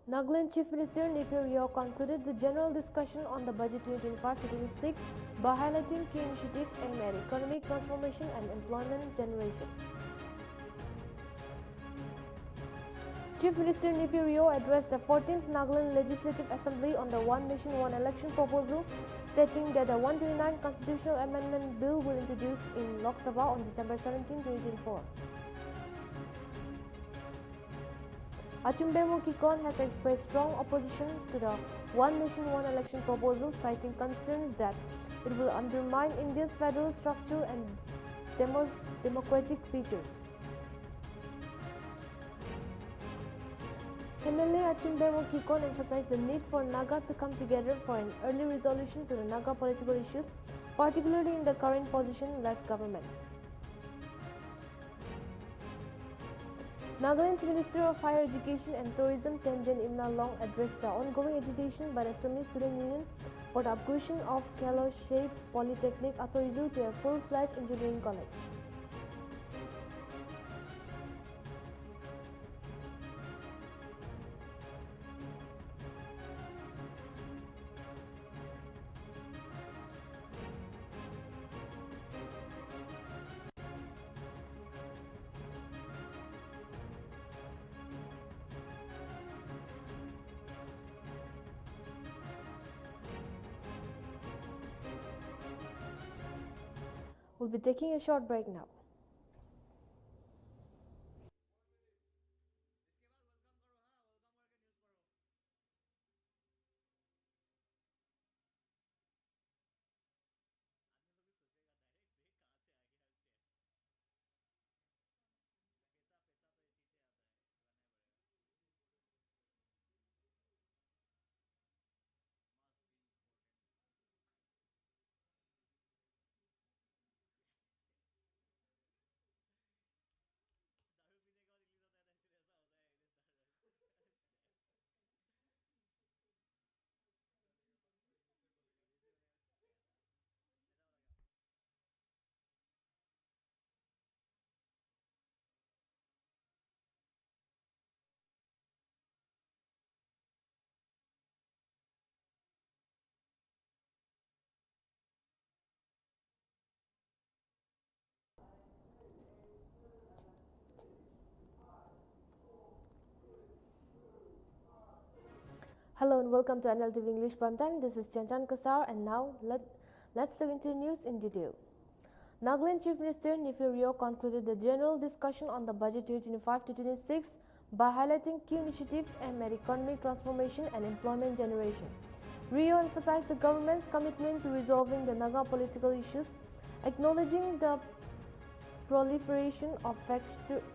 Nagaland Chief Minister Nltv concluded the general discussion on the budget 2025-26 by highlighting key initiatives aimed at economic transformation and employment generation. Chief Minister Nltv addressed the 14th Nagaland Legislative Assembly on the One Nation One Election proposal, stating that the 129 Constitutional Amendment Bill will be introduced in Lok Sabha on December 17, 2024. Achumbe Kikon has expressed strong opposition to the One Nation One Election proposal, citing concerns that it will undermine India's federal structure and democratic features. MLA Achumbe Kikon emphasized the need for Naga to come together for an early resolution to the Naga political issues, particularly in the current position-less government. Nagaland's Minister of Higher Education and Tourism Tenjen Imnalong addressed the ongoing agitation by the Sumi Student Union for the upgradation of Kaloshei Polytechnic Atoizu to a full-fledged engineering college. We'll be taking a short break now. Hello and welcome to Nltv English Prime Time. This is Chanchan Kasar, and now let's look into the news in detail. Nagaland Chief Minister Nltv concluded the general discussion on the budget 2025-26 by highlighting key initiatives aimed at economic transformation and employment generation. Rio emphasized the government's commitment to resolving the Naga political issues, acknowledging the proliferation of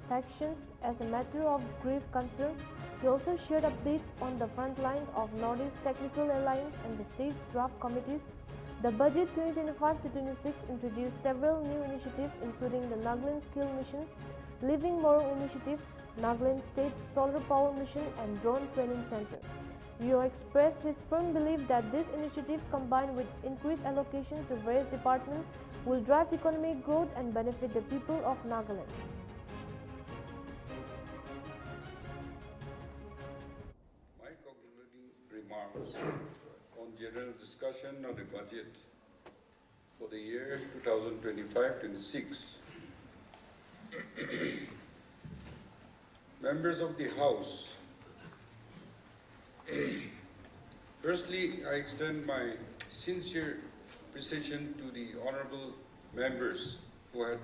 factions as a matter of grave concern. He also shared updates on the front line of Northeast Technical Alliance and the state's draft committees. The budget 2025-26 introduced several new initiatives, including the Nagaland Skill Mission, Living Moral Initiative, Nagaland State Solar Power Mission, and Drone Training Center. Rio expressed his firm belief that this initiative, combined with increased allocation to various departments, will drive economic growth and benefit the people of Nagaland. My concluding remarks on general discussion on the budget for the year 2025-26. Members of the House, firstly, I extend my sincere appreciation to the honorable members who had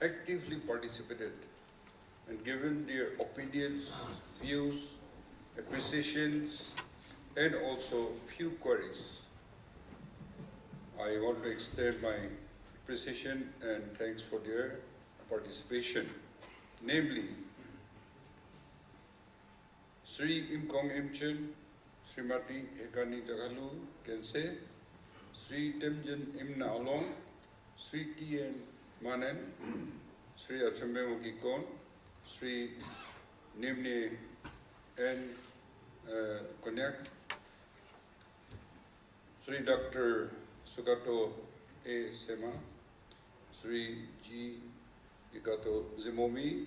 actively participated and given their opinions, views, appreciations, and also few queries. I want to extend my appreciation and thanks for their participation, namely Sri Imkong Imchen, Srimati Ekani Jagalu Kense, Sri Temjen Imna Along, Sri T.N. Manen, Sri Achumbe Kikon, Sri Nimne N. Konyak, Sri Dr. Sugato A. Sema, Sri G. Ikato Zimomi,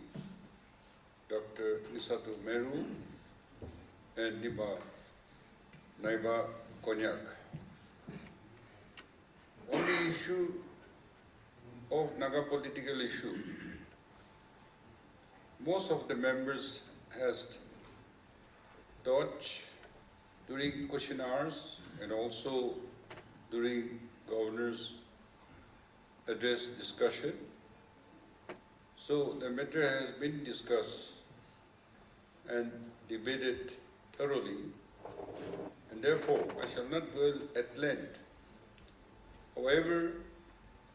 Dr. Nisatu Meru, and Niba Naiba Konyak. On the issue of Naga political issue, most of the members has touched during question hours and also during governor's address discussion. So the matter has been discussed and debated thoroughly, and therefore I shall not dwell at length. However,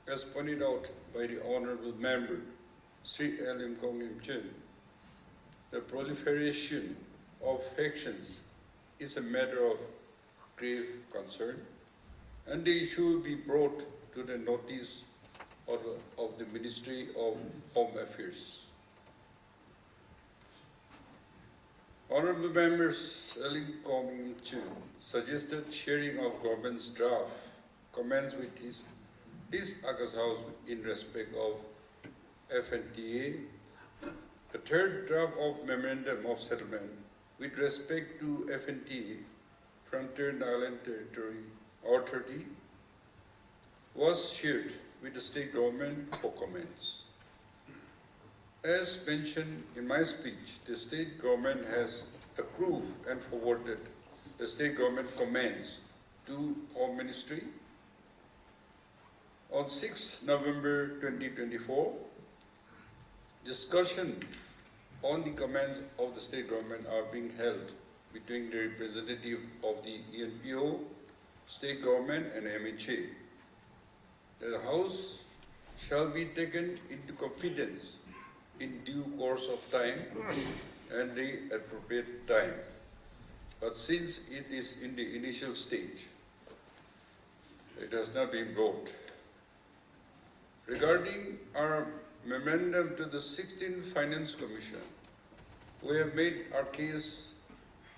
as pointed out by the Honorable Member, Sri L. Imkong Imchen, the proliferation of factions is a matter of grave concern, and the issue will be brought to the notice of the Ministry of Home Affairs. Honorable Members, L. Imkong Imchen suggested sharing of government's draft comments with this August House in respect of FNTA, the third draft of Memorandum of Settlement with respect to FNTA, Frontier Nagaland Territory Authority, was shared with the state government for comments. As mentioned in my speech, the state government has approved and forwarded the state government comments to Home Ministry. On 6 November 2024, discussion on the comments of the state government are being held between the representative of the ENPO, state government and MHA. The House shall be taken into confidence in due course of time and the appropriate time. But since it is in the initial stage, it has not been brought. Regarding our memorandum to the 16th Finance Commission, we have made our case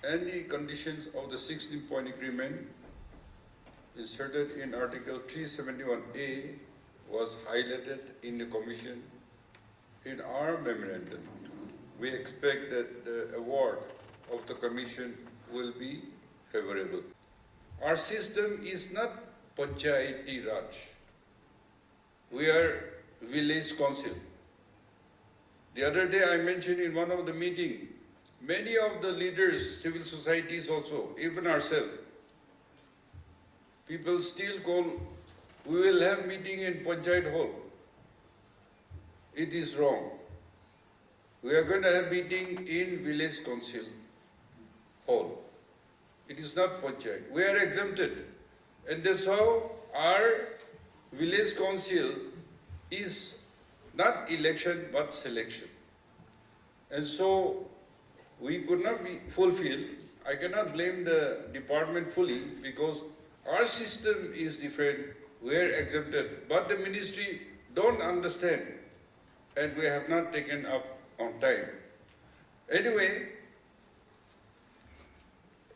and the conditions of the 16-point agreement inserted in Article 371A was highlighted in the Commission in our memorandum. We expect that the award of the Commission will be favorable. Our system is not Panchayati Raj. We are village council. The other day I mentioned in one of the meetings, many of the leaders, civil societies also, even ourselves, people still call, we will have meeting in Panchayat Hall. It is wrong. We are going to have meeting in village council hall. It is not Panchayat. We are exempted. And that's how our village council is not election but selection. And so we could not be fulfilled. I cannot blame the department fully because our system is different. We are exempted. But the ministry don't understand and we have not taken up on time. Anyway,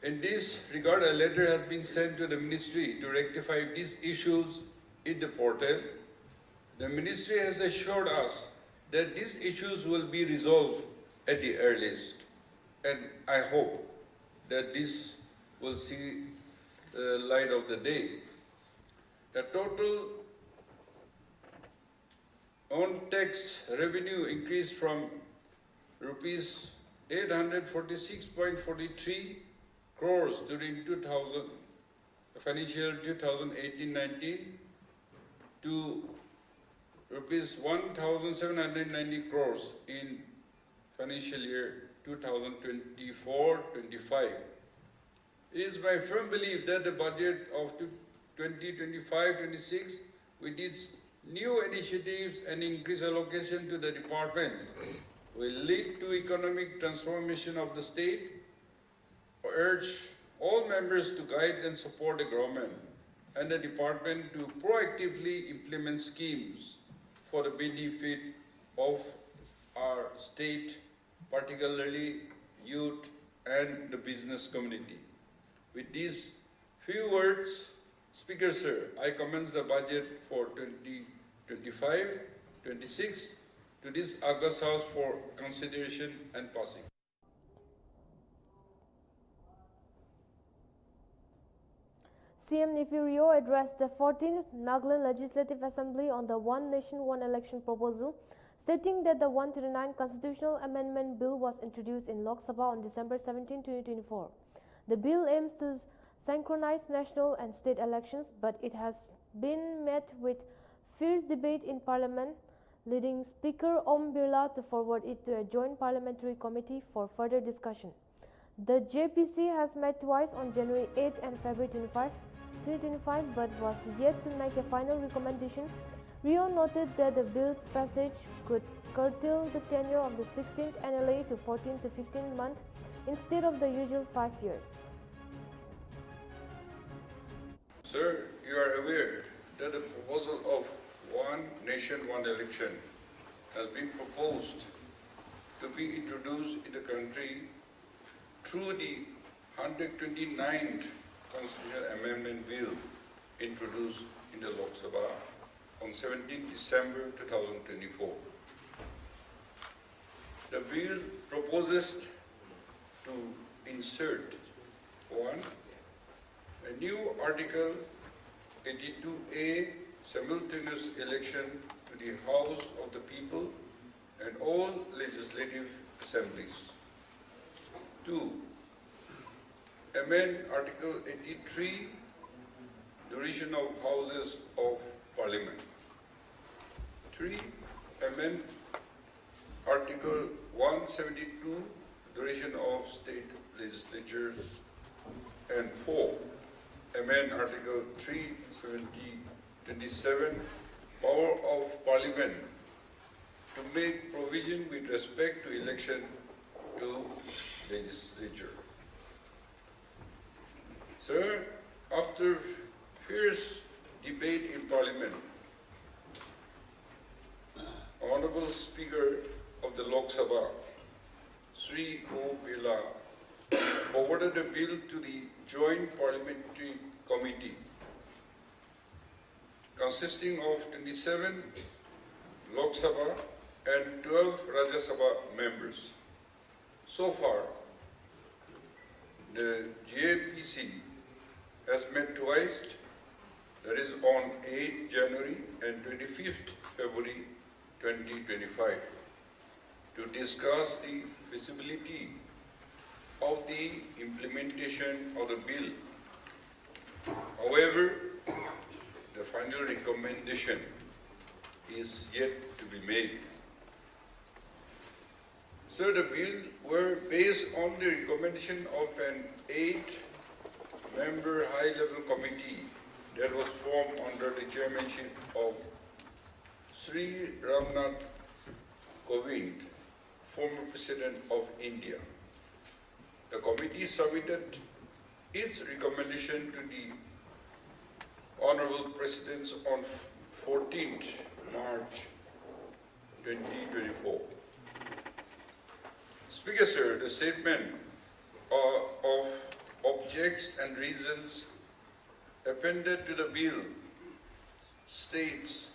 in this regard, a letter has been sent to the ministry to rectify these issues in the portal. The ministry has assured us that these issues will be resolved at the earliest. And I hope that this will see the light of the day. The total on-tax revenue increased from rupees 846.43 crores during financial 2018-19 to rupees 1,790 crores in financial year 2024-25. It is my firm belief that the budget of 2025-26, with its new initiatives and increased allocation to the department, will lead to economic transformation of the state. I urge all members to guide and support the government and the department to proactively implement schemes for the benefit of our state, particularly youth and the business community. With these few words, Speaker Sir, I commence the budget for 2025-26 to this August House for consideration and passing. CM Nefirio addressed the 14th Nagaland Legislative Assembly on the One Nation, One Election proposal, stating that the 129 Constitutional Amendment Bill was introduced in Lok Sabha on December 17, 2024. The bill aims to synchronize national and state elections, but it has been met with fierce debate in Parliament, leading Speaker Om Birla to forward it to a joint parliamentary committee for further discussion. The JPC has met twice on January 8 and February 2025, but was yet to make a final recommendation. Rio noted that the bill's passage could curtail the tenure of the 16th NLA to 14 to 15 months instead of the usual 5 years. Sir, you are aware that the proposal of One Nation, One Election has been proposed to be introduced in the country through the 129th Constitutional Amendment Bill introduced in the Lok Sabha on 17 December 2024. The bill proposes to insert one, a new Article 82A, simultaneous election to the House of the People and all legislative assemblies. 2. Amend Article 83, duration of Houses of Parliament. 3. Amend Article 172, duration of state legislatures. And 4. Amend Article 327, power of Parliament, to make provision with respect to election to legislature. Sir, after fierce debate in Parliament, Honorable Speaker of the Lok Sabha, Sri Om Birla, forwarded the bill to the Joint Parliamentary Committee, consisting of 27 Lok Sabha and 12 Rajya Sabha members. So far, the JPC has met twice, that is on 8 January and 25th February 2025, to discuss the feasibility of the implementation of the bill. However, the final recommendation is yet to be made. So the bill were based on the recommendation of an 8-member high-level committee that was formed under the chairmanship of Sri Ramnath Kovind, former President of India. The committee submitted its recommendation to the Honorable President on 14th March 2024. Speaker, sir, the statement of objects and reasons appended to the bill states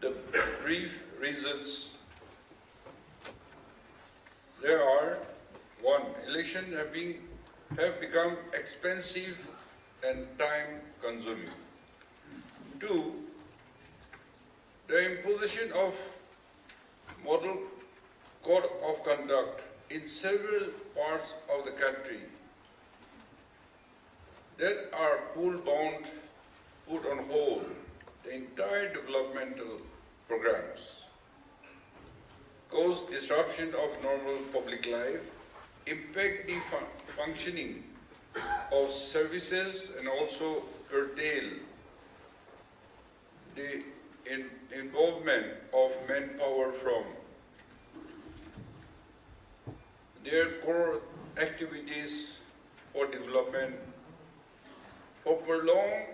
the brief reasons. There are: 1. Elections have become expensive and time-consuming. 2. The imposition of model code of conduct in several parts of the country that are pool-bound put on hold the entire developmental programs, cause disruption of normal public life, impact the functioning of services, and also curtail the involvement of manpower from their core activities for development for prolonged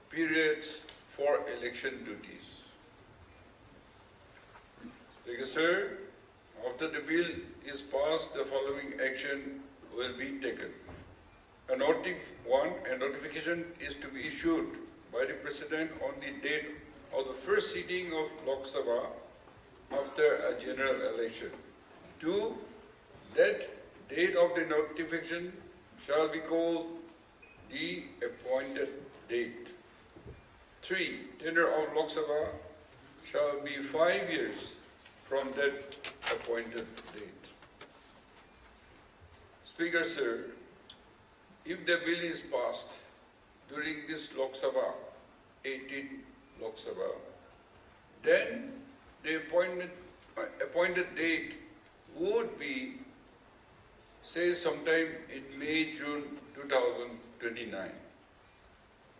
periods for election duties. Thank you, sir. After the bill is passed, the following action will be taken. A notification is to be issued by the President on the date of the first sitting of Lok Sabha after a general election. 2. That date of the notification shall be called the appointed date. 3. Tenure of Lok Sabha shall be 5 years from that appointed date. Speaker, sir, if the bill is passed during this Lok Sabha, 18 Lok Sabha, then the appointed date would be, say, sometime in May, June 2029.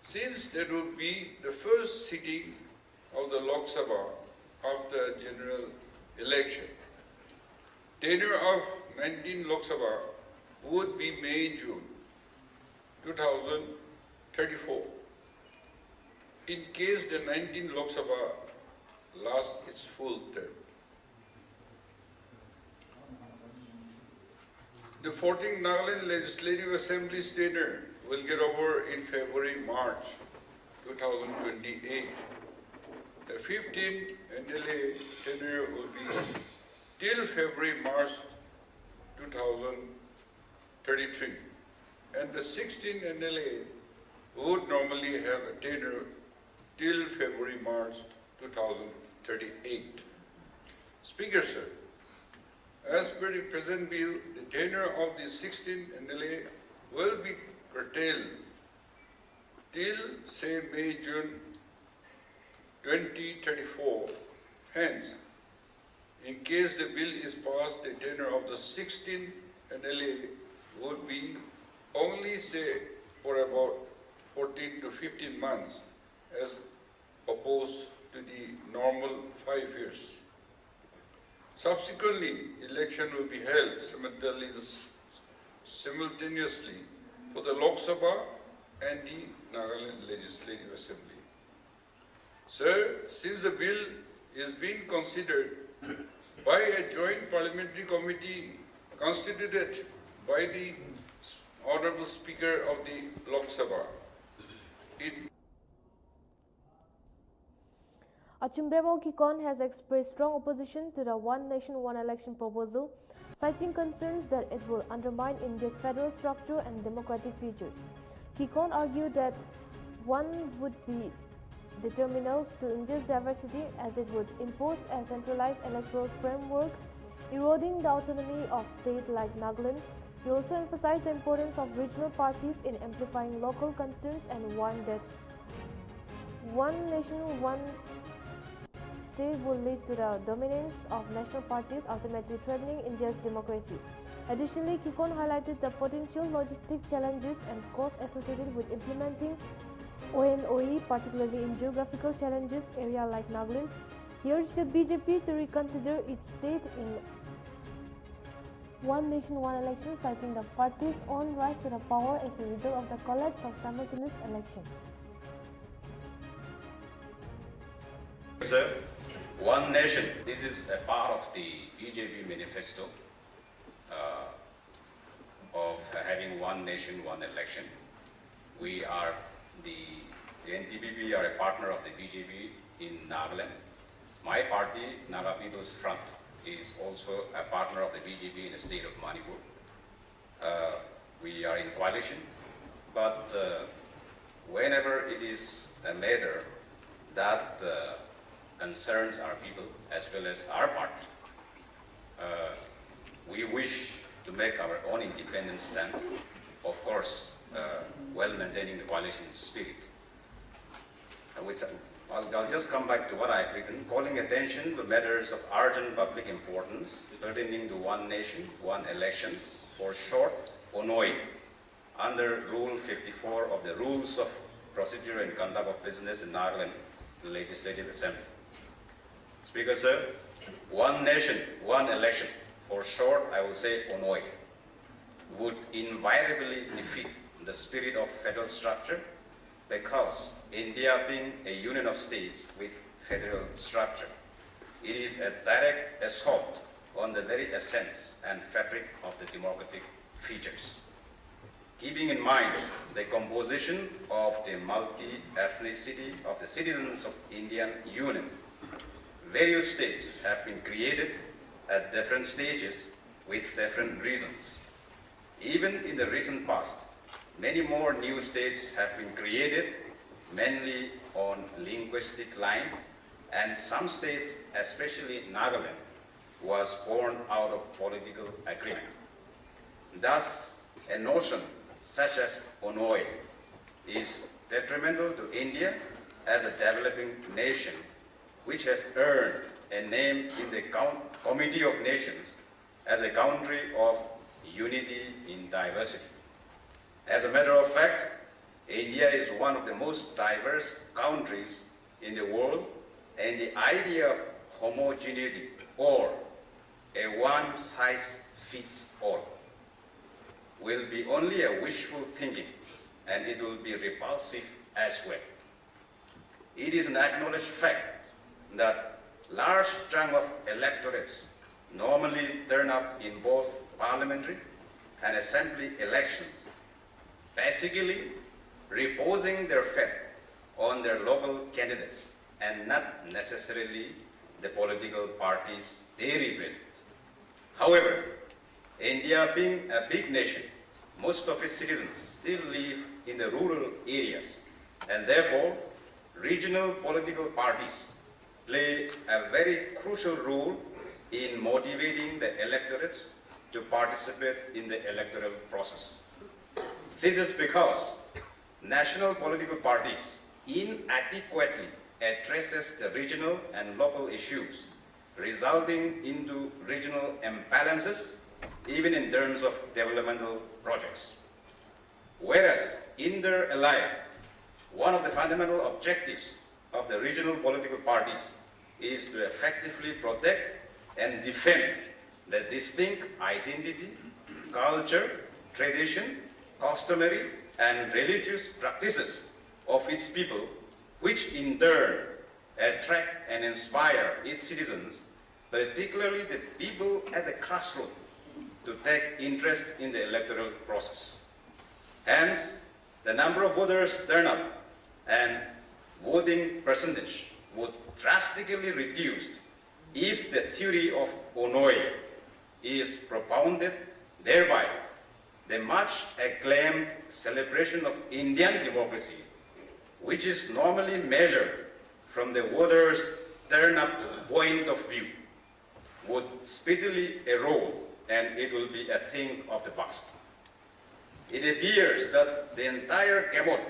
Since that would be the first sitting of the Lok Sabha after general election. Tenure of 19 Lok Sabha would be May, June 2034. In case the 19 Lok Sabha lasts its full term. The 14th Nagaland Legislative Assembly's tenure will get over in February-March 2028. The 15th NLA tenure will be till February-March 2033. And the 16th NLA would normally have a tenure till February-March 2038. Speaker, sir, as per the present bill, the tenure of the 16th NLA will be curtailed till, say, May, June 2034. Hence, in case the bill is passed, the tenure of the 16th NLA would be only, say, for about 14 to 15 months, as opposed to the normal 5 years. Subsequently, election will be held simultaneously for the Lok Sabha and the Nagaland Legislative Assembly. Sir, since the bill is being considered by a joint parliamentary committee constituted by the Honorable Speaker of the Lok Sabha, Achumbemo Kikon has expressed strong opposition to the One Nation, One Election proposal, citing concerns that it will undermine India's federal structure and democratic features. Kikon argued that one would be detrimental to India's diversity as it would impose a centralized electoral framework, eroding the autonomy of states like Nagaland. He also emphasized the importance of regional parties in amplifying local concerns and warned that One Nation, One State will lead to the dominance of national parties, ultimately threatening India's democracy. Additionally, Kikon highlighted the potential logistic challenges and costs associated with implementing ONOE, particularly in geographical challenges area like Nagaland. He urged the BJP to reconsider its state in One Nation, One Election, citing the party's own rise to the power as a result of the collapse of simultaneous election. Sir, One Nation, this is a part of the BJP manifesto of having One Nation, One Election. We are the Nltv are a partner of the BJP in Nagaland. My party, Naga People's Front, is also a partner of the BJP in the state of Manipur. We are in coalition, but whenever it is a matter that concerns our people as well as our party, we wish to make our own independent stand, of course, while maintaining the coalition spirit. I'll just come back to what I've written, calling attention to matters of urgent public importance pertaining to One Nation, One Election, for short, ONOE, under Rule 54 of the Rules of Procedure and Conduct of Business in Nagaland Legislative Assembly. Speaker, sir, One Nation, One Election, for short, I will say ONOE, would invariably defeat the spirit of federal structure, because India being a union of states with federal structure, it is a direct assault on the very essence and fabric of the democratic features. Keeping in mind the composition of the multi-ethnicity of the citizens of Indian Union, various states have been created at different stages with different reasons. Even in the recent past, many more new states have been created, mainly on linguistic line, and some states, especially Nagaland, was born out of political agreement. Thus, a notion such as Onoi is detrimental to India as a developing nation which has earned a name in the Committee of Nations as a country of unity in diversity. As a matter of fact, India is one of the most diverse countries in the world, and the idea of homogeneity or a one-size-fits-all will be only a wishful thinking, and it will be repulsive as well. It is an acknowledged fact that large chunk of electorates normally turn up in both parliamentary and assembly elections, basically reposing their faith on their local candidates and not necessarily the political parties they represent. However, India being a big nation, most of its citizens still live in the rural areas, and therefore regional political parties play a very crucial role in motivating the electorates to participate in the electoral process. This is because national political parties inadequately addresses the regional and local issues, resulting into regional imbalances even in terms of developmental projects. Whereas inter alia, one of the fundamental objectives of the regional political parties is to effectively protect and defend the distinct identity, culture, tradition, customary, and religious practices of its people, which in turn attract and inspire its citizens, particularly the people at the grassroots, to take interest in the electoral process. Hence, the number of voters turn up and voting percentage would drastically reduce if the theory of Onoi is propounded, thereby the much acclaimed celebration of Indian democracy, which is normally measured from the voters' turn-up point of view, would speedily erode, and it will be a thing of the past. It appears that the entire gamut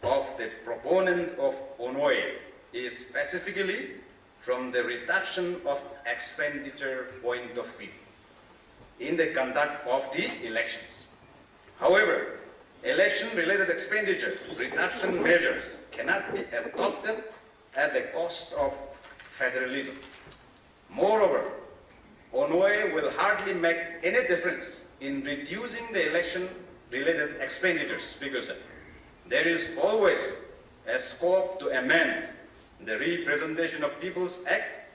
of the proponent of Onoi is specifically from the reduction of expenditure point of view in the conduct of the elections. However, election-related expenditure reduction measures cannot be adopted at the cost of federalism. Moreover, Onoi will hardly make any difference in reducing the election-related expenditures because there is always a scope to amend the Representation of People's Act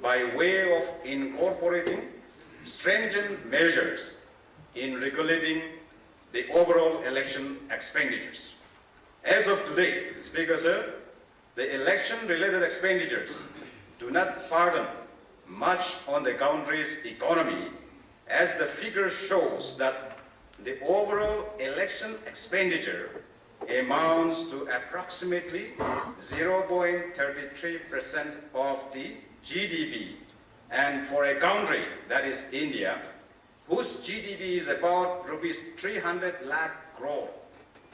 by way of incorporating stringent measures in regulating the overall election expenditures. As of today, Speaker Sir, the election-related expenditures do not burden much on the country's economy, as the figure shows that the overall election expenditure amounts to approximately 0.33% of the GDP. And for a country, that is India, whose GDP is about rupees 300 lakh crore.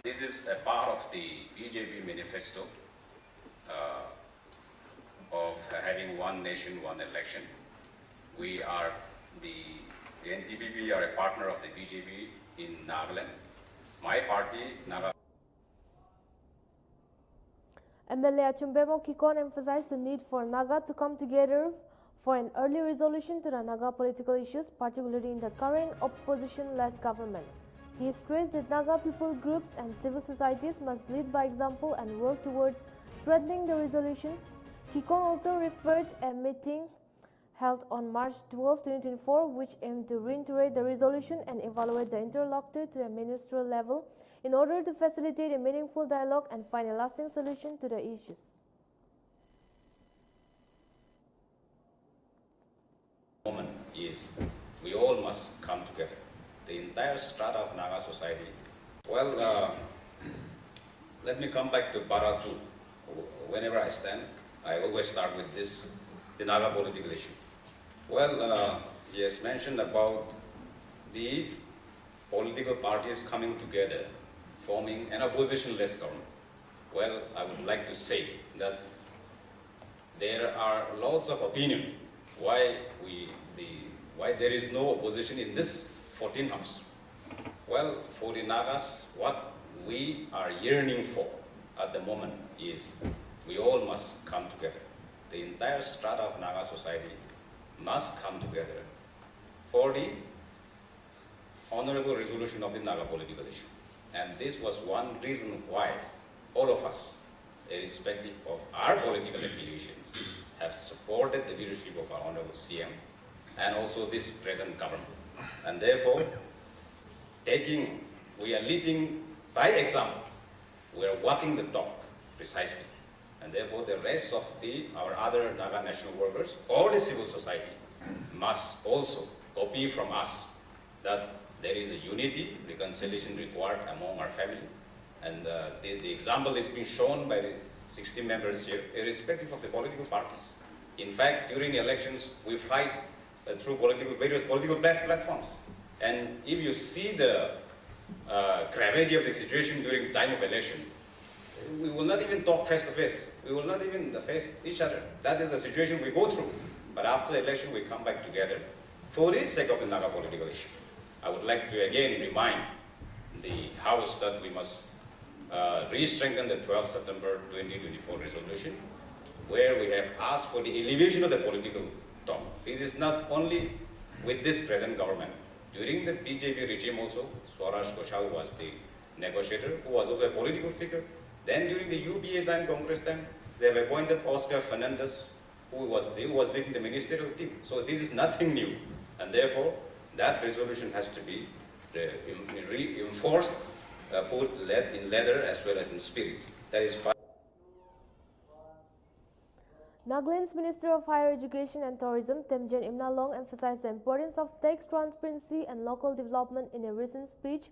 This is a part of the BJP manifesto of having one nation, one election. We are the Nltv are a partner of the BJP in Nagaland. My party, Nagaland. MLA Chumbemo Kikon emphasized the need for Naga to come together for an early resolution to the Naga political issues, particularly in the current opposition-led government. He stressed that Naga people groups and civil societies must lead by example and work towards strengthening the resolution. Kikon also referred a meeting held on March 12, 2024, which aimed to reiterate the resolution and evaluate the interlocutor to a ministerial level in order to facilitate a meaningful dialogue and find a lasting solution to the issues. Moment is we all must come together. The entire strata of Naga society Well, let me come back to Para 2. Whenever I stand, I always start with this, the Naga political issue. Well, he has mentioned about the political parties coming together, forming an opposition-less government. Well, I would like to say that there are lots of opinion why there is no opposition in this 14th House. Well, for the Nagas, what we are yearning for at the moment is we all must come together. The entire strata of Naga society must come together for the honorable resolution of the Naga political issue. And this was one reason why all of us, irrespective of our political affiliations, have supported the leadership of our honorable CM and also this present government. And therefore, we are leading by example. We are walking the talk precisely. And therefore, the rest of our other Naga national workers or the civil society must also copy from us that there is a unity, reconciliation required among our family. And the example is being shown by the 60 members here, irrespective of the political parties. In fact, during elections, we fight through various political platforms. And if you see the gravity of the situation during the time of election, we will not even talk face to face. We will not even face each other. That is the situation we go through. But after the election, we come back together for the sake of the Naga political issue. I would like to again remind the House that we must re-strengthen the 12th September 2024 resolution, where we have asked for the elevation of the political tone. This is not only with this present government. During the BJP regime also, Swaraj Ghoshal was the negotiator, who was also a political figure. Then during the UBA time, Congress time, they have appointed Oscar Fernandez, who was leading the ministerial team. So this is nothing new. And therefore, that resolution has to be reinforced, put in letter as well as in spirit. That is part. Nagaland's Minister of Higher Education and Tourism, Temjen Imnalong, emphasized the importance of tax transparency and local development in a recent speech.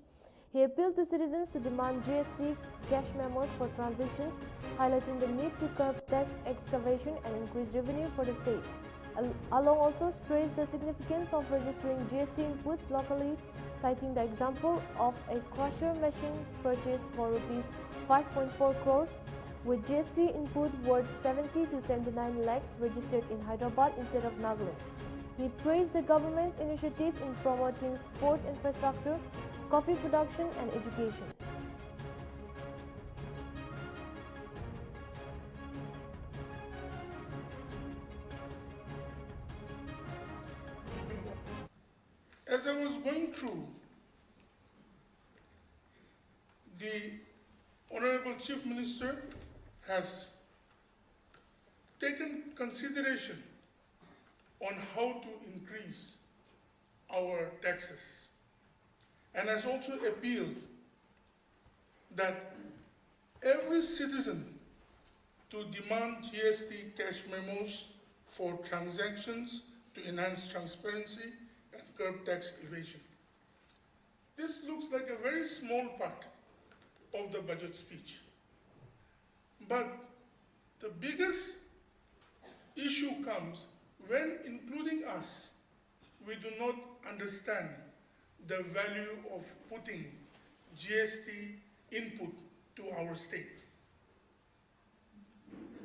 He appealed to citizens to demand GST cash memos for transactions, highlighting the need to curb tax excavation and increase revenue for the state. Along also stressed the significance of registering GST inputs locally, citing the example of a crusher machine purchased for Rs 5.4 crores, with GST input worth 70 to 79 lakhs registered in Hyderabad instead of Nagaland. He praised the government's initiative in promoting sports infrastructure, coffee production and education. As I was going through, the Honorable Chief Minister has taken consideration on how to increase our taxes and has also appealed that every citizen to demand GST cash memos for transactions to enhance transparency and curb tax evasion. This looks like a very small part of the budget speech. But the biggest issue comes when, including us, we do not understand the value of putting GST input to our state.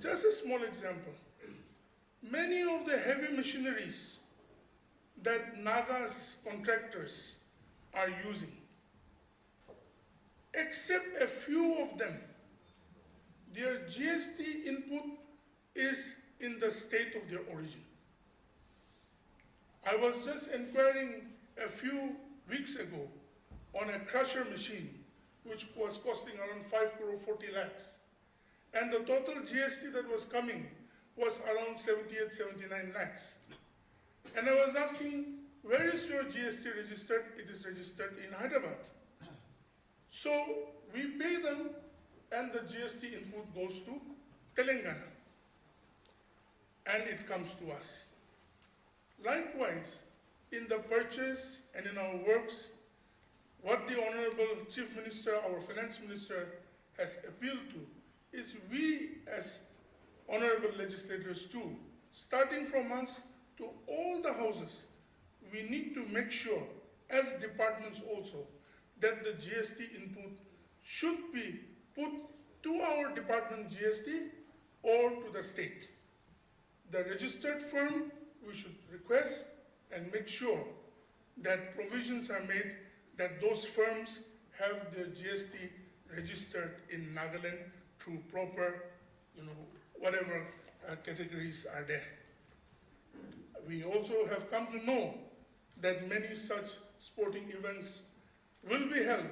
Just a small example. Many of the heavy machineries that Naga's contractors are using, except a few of them, their GST input is in the state of their origin. I was just inquiring a few weeks ago on a crusher machine, which was costing around 5 crore 40 lakhs. And the total GST that was coming was around 78, 79 lakhs. And I was asking, where is your GST registered? It is registered in Hyderabad. So we pay them and the GST input goes to Telangana. And it comes to us. Likewise, in the purchase and in our works, what the Honorable Chief Minister, our Finance Minister, has appealed to is we as honorable legislators too, starting from us to all the houses, we need to make sure, as departments also, that the GST input should be put to our department GST or to the state. The registered firm, we should request and make sure that provisions are made that those firms have their GST registered in Nagaland through proper, whatever categories are there. We also have come to know that many such sporting events will be held,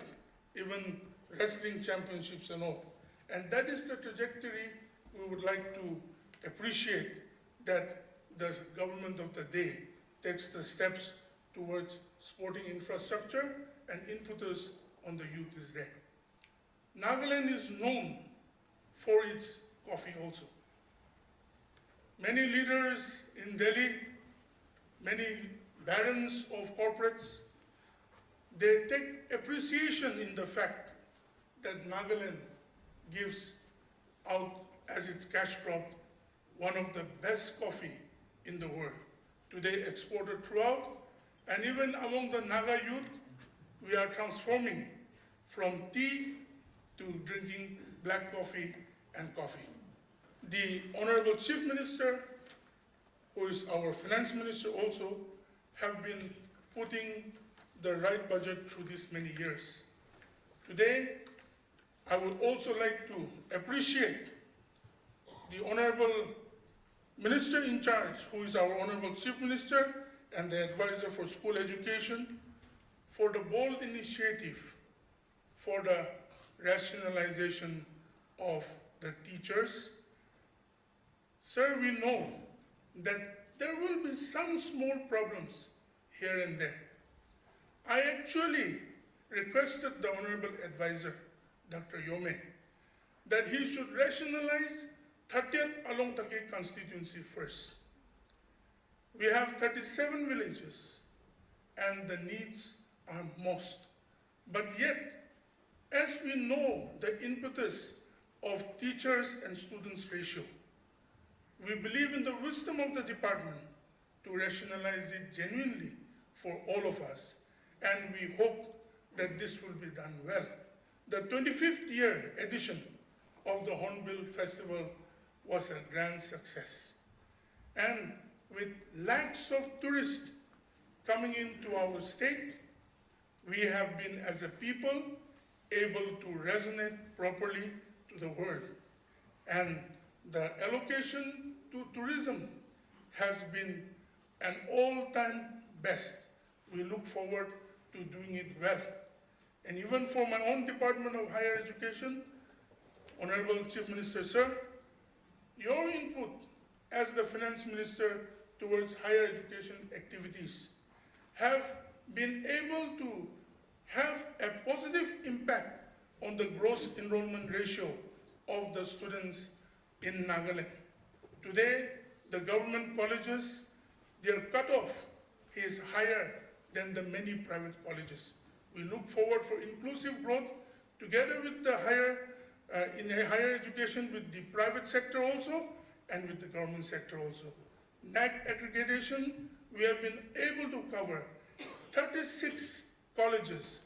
even wrestling championships and all. And that is the trajectory we would like to appreciate, that the government of the day takes the steps towards sporting infrastructure and impetus on the youth is there. Nagaland is known for its coffee also. Many leaders in Delhi, many barons of corporates, they take appreciation in the fact that Nagaland gives out as its cash crop one of the best coffee in the world. Today exported throughout, and even among the Naga youth, we are transforming from tea to drinking black coffee and coffee. The Honorable Chief Minister, who is our Finance Minister also, have been putting the right budget through these many years. Today, I would also like to appreciate the Honorable Minister in charge, who is our Honorable Chief Minister and the Advisor for School Education, for the bold initiative for the rationalization of the teachers. Sir, we know that there will be some small problems here and there. I actually requested the Honorable Advisor, Dr. Yome, that he should rationalize 30th Alongtake constituency first. We have 37 villages and the needs are most. But yet, as we know the impetus of teachers and students ratio, we believe in the wisdom of the department to rationalize it genuinely for all of us, and we hope that this will be done well. The 25th year edition of the Hornbill Festival was a grand success. And with lakhs of tourists coming into our state, we have been, as a people, able to resonate properly to the world. And the allocation to tourism has been an all-time best. We look forward to doing it well. And even for my own Department of Higher Education, Honorable Chief Minister, sir, your input as the Finance Minister towards higher education activities have been able to have a positive impact on the gross enrollment ratio of the students in Nagaland. Today, the government colleges, their cutoff is higher than the many private colleges. We look forward for inclusive growth together with the in higher education with the private sector also and with the government sector also. NAC accreditation, we have been able to cover 36 colleges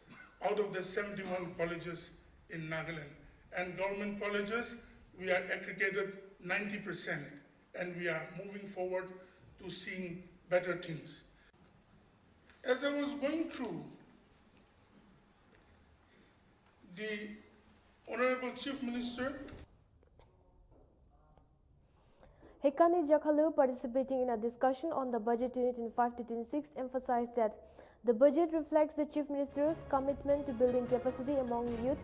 out of the 71 colleges in Nagaland. And government colleges, we are accredited 90%, and we are moving forward to seeing better things. As I was going through, the Honorable Chief Minister Hekani Jakhalu, participating in a discussion on the budget 2025-26, emphasized that the budget reflects the Chief Minister's commitment to building capacity among youth,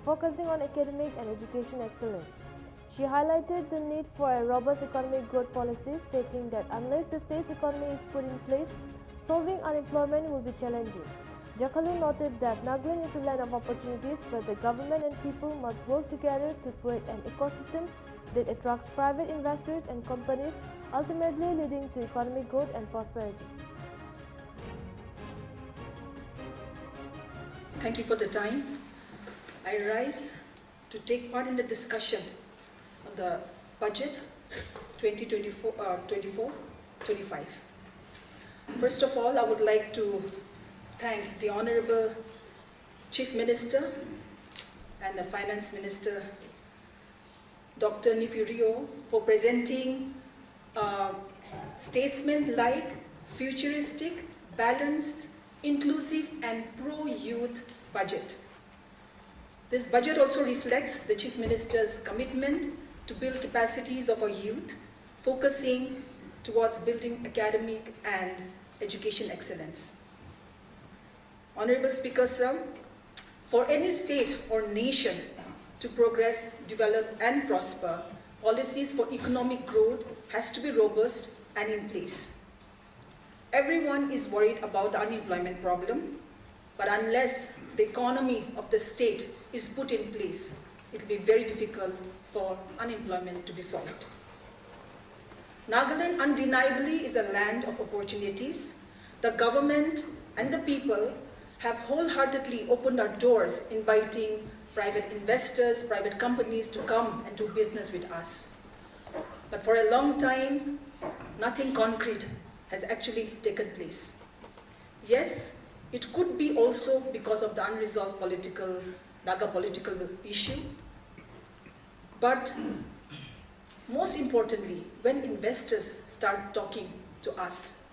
focusing on academic and education excellence. She highlighted the need for a robust economic growth policy, stating that unless the state's economy is put in place, solving unemployment will be challenging. Jakhalu noted that Nagaland is a land of opportunities, but the government and people must work together to create an ecosystem that attracts private investors and companies, ultimately leading to economic growth and prosperity. Thank you for the time. I rise to take part in the discussion on the budget 2024-25. First of all, I would like to thank the Honorable Chief Minister and the Finance Minister, Dr. Nltv, for presenting a statesman-like, futuristic, balanced, inclusive and pro-youth budget. This budget also reflects the Chief Minister's commitment to build capacities of our youth, focusing towards building academic and education excellence. Honorable Speaker, sir, for any state or nation to progress, develop and prosper, policies for economic growth has to be robust and in place. Everyone is worried about the unemployment problem, but unless the economy of the state is put in place, it will be very difficult for unemployment to be solved. Nagaland undeniably is a land of opportunities. The government and the people have wholeheartedly opened our doors, inviting private investors, private companies to come and do business with us. But for a long time, nothing concrete has actually taken place. Yes, it could be also because of the unresolved Naga political issue. But most importantly, when investors start talking to us,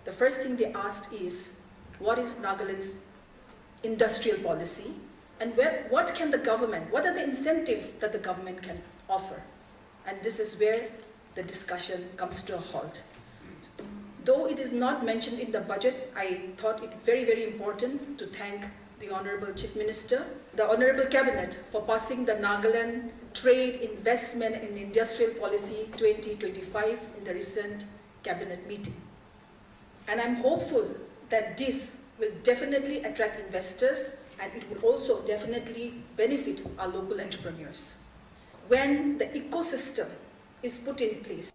the first thing they asked is, what is Nagaland's industrial policy? And what can the government, what are the incentives that the government can offer? And this is where the discussion comes to a halt. Though it is not mentioned in the budget, I thought it very, very important to thank the Honorable Chief Minister, the Honorable Cabinet for passing the Nagaland Trade, Investment and Industrial Policy 2025 in the recent Cabinet meeting. And I'm hopeful that this will definitely attract investors and it will also definitely benefit our local entrepreneurs. When the ecosystem is put in place.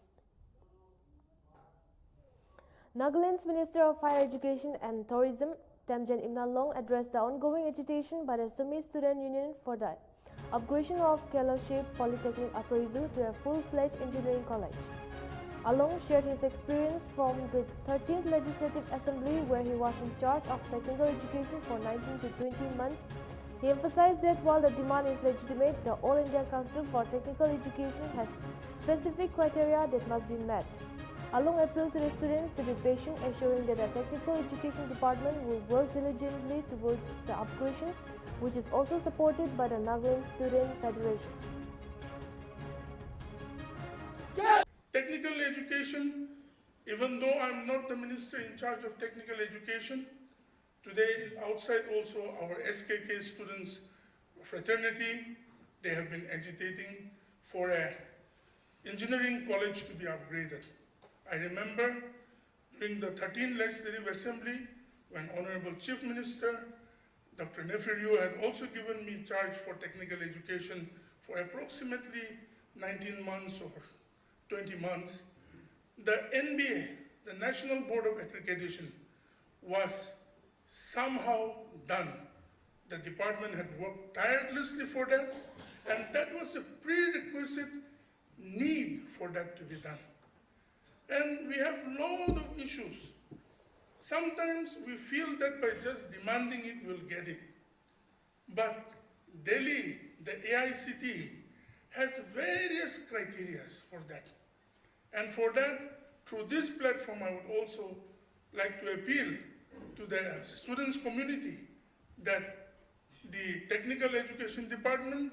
Nagaland's Minister of Higher Education and Tourism, Temjen Imnalong, addressed the ongoing agitation by the Sumi Student Union for the upgradation of Keloshe Polytechnic Atoizu to a full-fledged engineering college. Along shared his experience from the 13th Legislative Assembly, where he was in charge of technical education for 19 to 20 months. He emphasized that while the demand is legitimate, the All India Council for Technical Education has specific criteria that must be met. Along appealed to the students to be patient, assuring that the Technical Education Department will work diligently towards the upgradation, which is also supported by the Nagaland Student Federation. Technical education, even though I'm not the minister in charge of technical education, today outside also our SKK students fraternity, they have been agitating for an engineering college to be upgraded. I remember during the 13th Legislative Assembly, when Honorable Chief Minister Dr. Nltv had also given me charge for technical education for approximately 19 months or 20 months, the NBA, the National Board of Accreditation, was somehow done. The department had worked tirelessly for that, and that was a prerequisite need for that to be done. And we have a lot of issues. Sometimes we feel that by just demanding it, we'll get it. But Delhi, the AICTE, has various criteria for that. And for that, through this platform, I would also like to appeal to the students' community that the Technical Education Department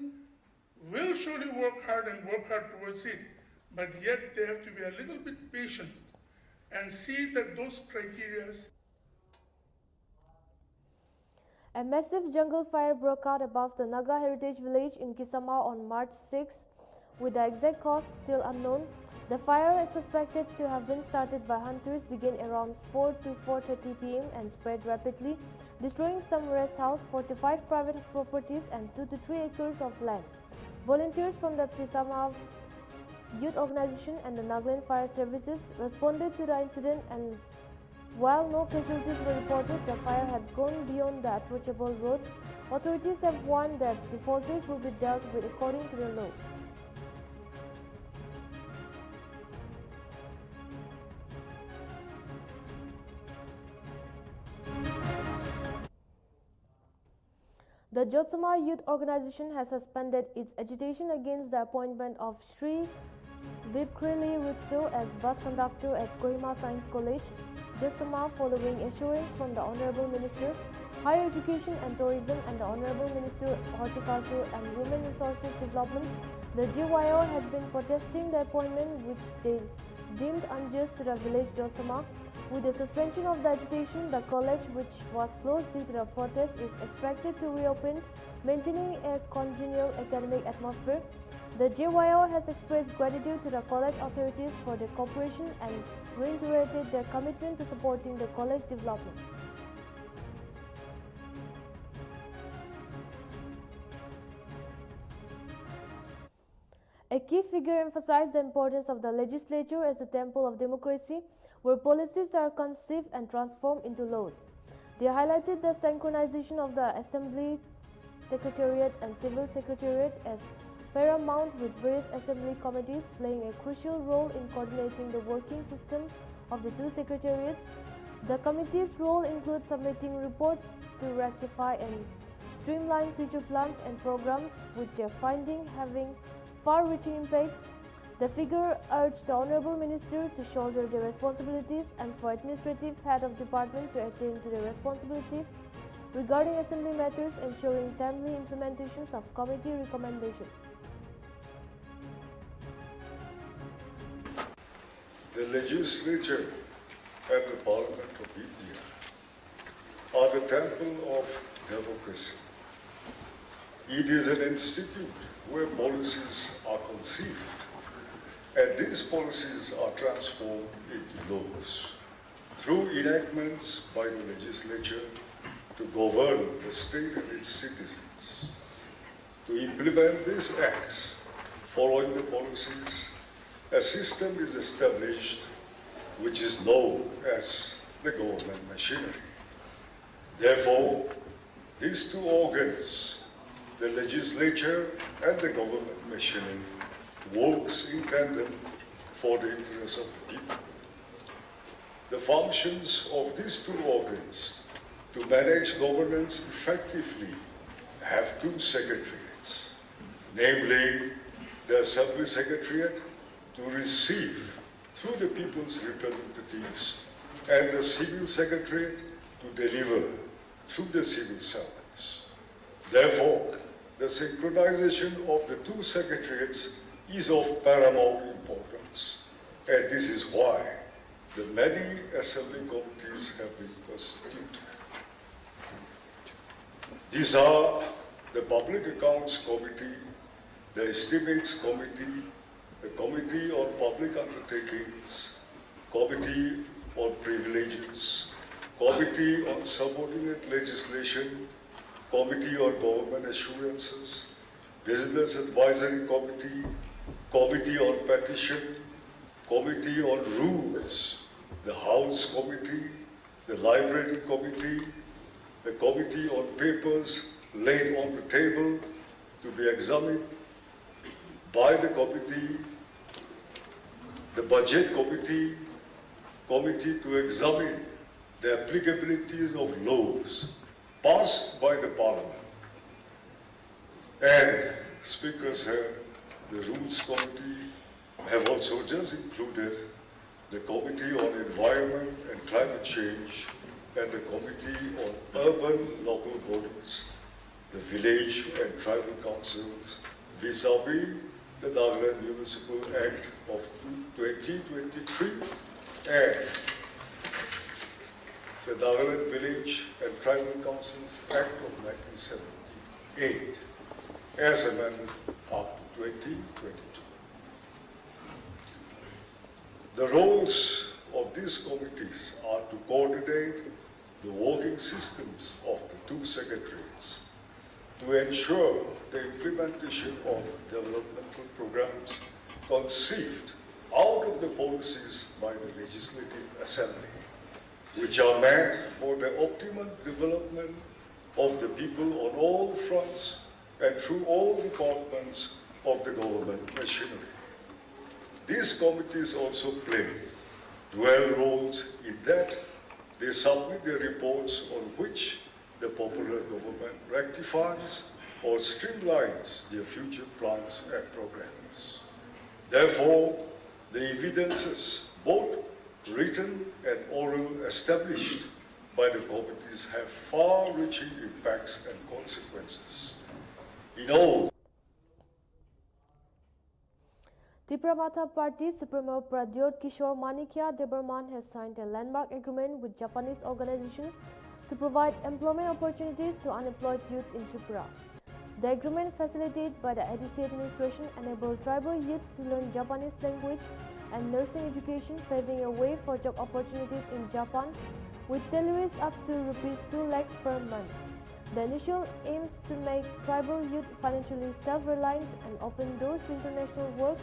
will surely work hard and work hard towards it, but yet they have to be a little bit patient and see that those criteria. A massive jungle fire broke out above the Naga Heritage Village in Kisama on March 6, with the exact cause still unknown. The fire is suspected to have been started by hunters, began around 4 to 4:30 p.m. and spread rapidly, destroying some rest house, 45 private properties and 2 to 3 acres of land. Volunteers from the Pisama Youth Organization and the Nagaland Fire Services responded to the incident, and while no casualties were reported, the fire had gone beyond the approachable road. Authorities have warned that defaulters will be dealt with according to the law. The Jotsama Youth Organization has suspended its agitation against the appointment of Sri Vipkrili Rutsu as bus conductor at Kohima Science College, Jotsama, following assurance from the Honorable Minister, Higher Education and Tourism and the Honorable Minister, Horticulture and Women Resources Development. The GYO had been protesting the appointment, which they deemed unjust to the village Jotsama. With the suspension of the agitation, the college, which was closed due to the protest, is expected to reopen, maintaining a congenial academic atmosphere. The JYO has expressed gratitude to the college authorities for their cooperation and reiterated their commitment to supporting the college development. A key figure emphasized the importance of the legislature as a temple of democracy, where policies are conceived and transformed into laws. They highlighted the synchronization of the Assembly Secretariat and Civil Secretariat as paramount, with various Assembly committees playing a crucial role in coordinating the working system of the two secretariats. The committee's role includes submitting reports to rectify and streamline future plans and programs, with their findings having far-reaching impacts. The figure urged the Honorable Minister to shoulder the responsibilities and for administrative head of department to attend to the responsibilities regarding assembly matters, ensuring timely implementations of committee recommendations. The legislature and the Parliament of India are the temple of democracy. It is an institute where policies are conceived, and these policies are transformed into laws through enactments by the legislature to govern the state and its citizens. To implement these acts, following the policies, a system is established which is known as the government machinery. Therefore, these two organs, the legislature and the government machinery, works in tandem for the interests of the people. The functions of these two organs to manage governance effectively have two secretariats, namely the Assembly Secretariat to receive through the people's representatives and the Civil Secretariat to deliver through the civil servants. Therefore, the synchronization of the two secretariats is of paramount importance, and this is why the many assembly committees have been constituted. These are the Public Accounts Committee, the Estimates Committee, the Committee on Public Undertakings, Committee on Privileges, Committee on Subordinate Legislation, Committee on Government Assurances, Business Advisory Committee, Committee on Petition, Committee on Rules, the House Committee, the Library Committee, the Committee on Papers laid on the table to be examined by the committee, the Budget Committee, Committee to examine the applicabilities of laws passed by the Parliament. And speakers here, the Rules Committee have also just included the Committee on Environment and Climate Change and the Committee on Urban Local Bodies, the Village and Tribal Councils, vis-à-vis the Nagaland Municipal Act of 2023 and the Nagaland Village and Tribal Councils Act of 1978, as amended up to 2022. The roles of these committees are to coordinate the working systems of the two secretariats, to ensure the implementation of developmental programs conceived out of the policies by the Legislative Assembly, which are meant for the optimal development of the people on all fronts and through all departments of the government machinery. These committees also play dual roles in that they submit their reports on which the popular government rectifies or streamlines their future plans and programs. Therefore, the evidences, both written and oral, established by the committees have far-reaching impacts and consequences. In all, Tipramata Party Supremo Pradyot Kishore Manikya Debarman has signed a landmark agreement with Japanese organization to provide employment opportunities to unemployed youths in Tripura. The agreement facilitated by the ADC administration enabled tribal youths to learn Japanese language and nursing education, paving a way for job opportunities in Japan with salaries up to Rs 2 lakhs per month. The initial aims to make tribal youth financially self-reliant and open doors to international work.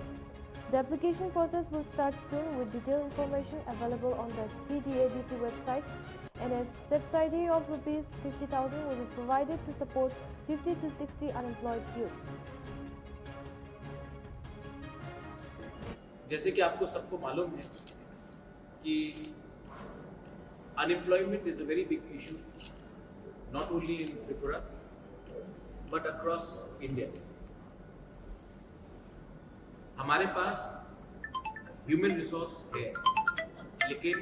The application process will start soon with detailed information available on the TDADC website, and a subsidy of Rs 50,000 will be provided to support 50 to 60 unemployed youths. जैसे कि आपको सबको मालूम है कि unemployment is a very big issue, not only in Tripura but across India. हमारे पास human resource है, लेकिन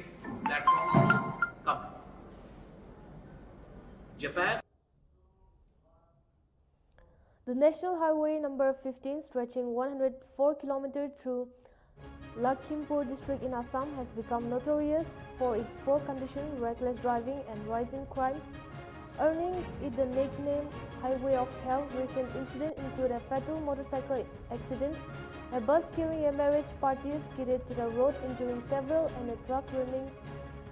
प्लेटफॉर्म कम है. Japan. The National Highway number 15, stretching 104 kilometers through Lakhimpur district in Assam, has become notorious for its poor condition, reckless driving and rising crime, earning it the nickname Highway of Hell. Recent incidents include a fatal motorcycle accident, a bus carrying a marriage party skidded to the road, injuring several, and a truck running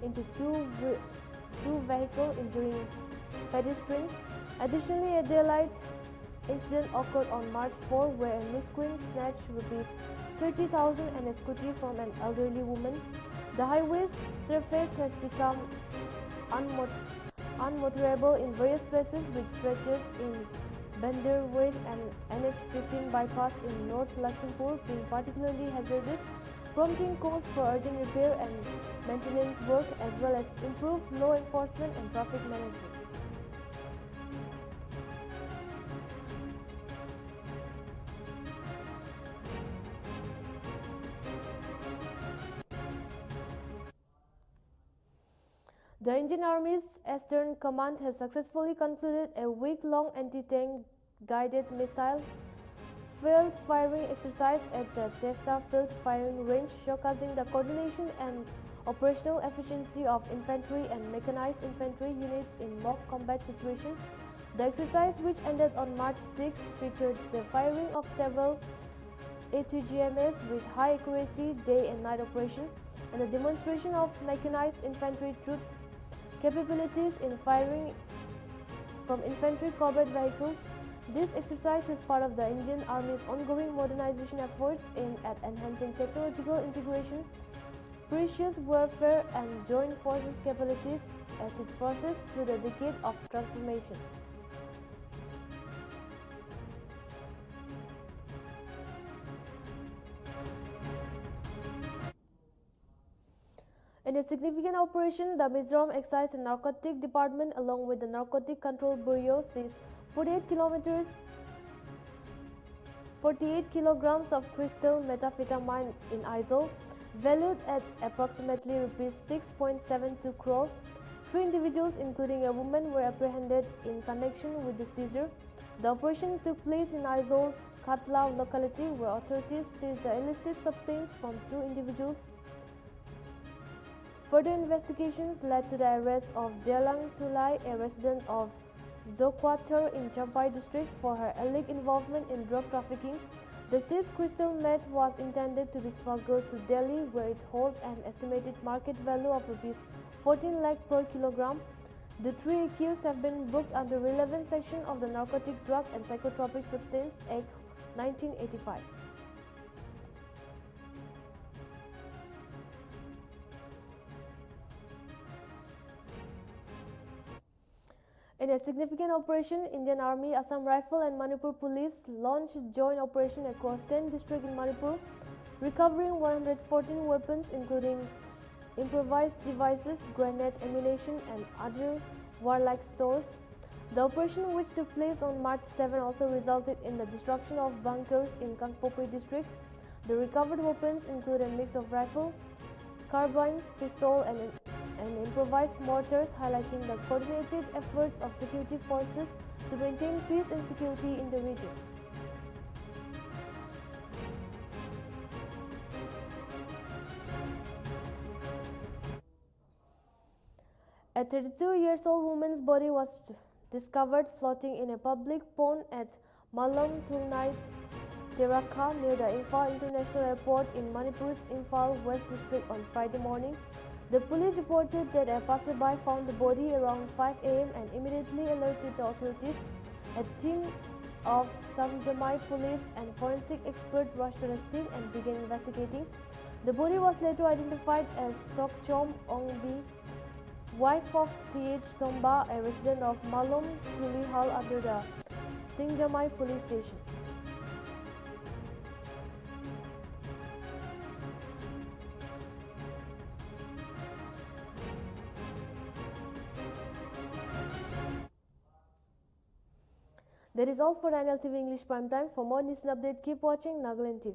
into two vehicles, injuring pedestrians. Additionally, a daylight incident occurred on March 4 where a miscreant snatched Rs 30,000 and a scooty from an elderly woman. The highway's surface has become unmotorable in various places, with stretches in Bandarwed and NH15 bypass in North Lakhimpur being particularly hazardous, prompting calls for urgent repair and maintenance work as well as improved law enforcement and traffic management. The Indian Army's Eastern Command has successfully concluded a week-long anti-tank guided missile field firing exercise at the Testa field firing range, showcasing the coordination and operational efficiency of infantry and mechanized infantry units in mock combat situations. The exercise, which ended on March 6, featured the firing of several ATGMs with high accuracy day and night operation, and the demonstration of mechanized infantry troops' capabilities in firing from infantry combat vehicles. This exercise is part of the Indian Army's ongoing modernization efforts aimed at enhancing technological integration, precious warfare, and joint forces capabilities as it processes through the decade of transformation. In a significant operation, the Mizoram Excise and Narcotic Department, along with the Narcotic Control Bureau, seized 48 kilograms of crystal methamphetamine in Aizawl, valued at approximately Rs 6.72 crore. 3 individuals, including a woman, were apprehended in connection with the seizure. The operation took place in Aizawl's Katla locality, where authorities seized the illicit substance from 2 individuals. Further investigations led to the arrest of Jelang Tulai, a resident of Zokwater in Champai district, for her alleged involvement in drug trafficking. The seized crystal meth was intended to be smuggled to Delhi, where it holds an estimated market value of Rs 14 lakh per kilogram. The 3 accused have been booked under relevant section of the Narcotic Drug and Psychotropic Substance Act 1985. In a significant operation, Indian Army, Assam Rifle and Manipur Police launched joint operation across 10 districts in Manipur, recovering 114 weapons including improvised devices, grenade ammunition and other warlike stores. The operation, which took place on March 7, also resulted in the destruction of bunkers in Kangpokri district. The recovered weapons include a mix of rifle, carbines, pistol and improvised mortars, highlighting the coordinated efforts of security forces to maintain peace and security in the region. A 32-year-old woman's body was discovered floating in a public pond at Malong Tulnai Teraka near the Imphal International Airport in Manipur's Imphal West District on Friday morning. The police reported that a passerby found the body around 5 a.m. and immediately alerted the authorities. A team of Samjamai police and forensic experts rushed to the scene and began investigating. The body was later identified as Tokchom Ongbi, wife of T.H. Tomba, a resident of Malom Tulihal under the Singjamai police station. That is all for the Nltv English Prime Time. For more news and updates, keep watching Nagaland TV.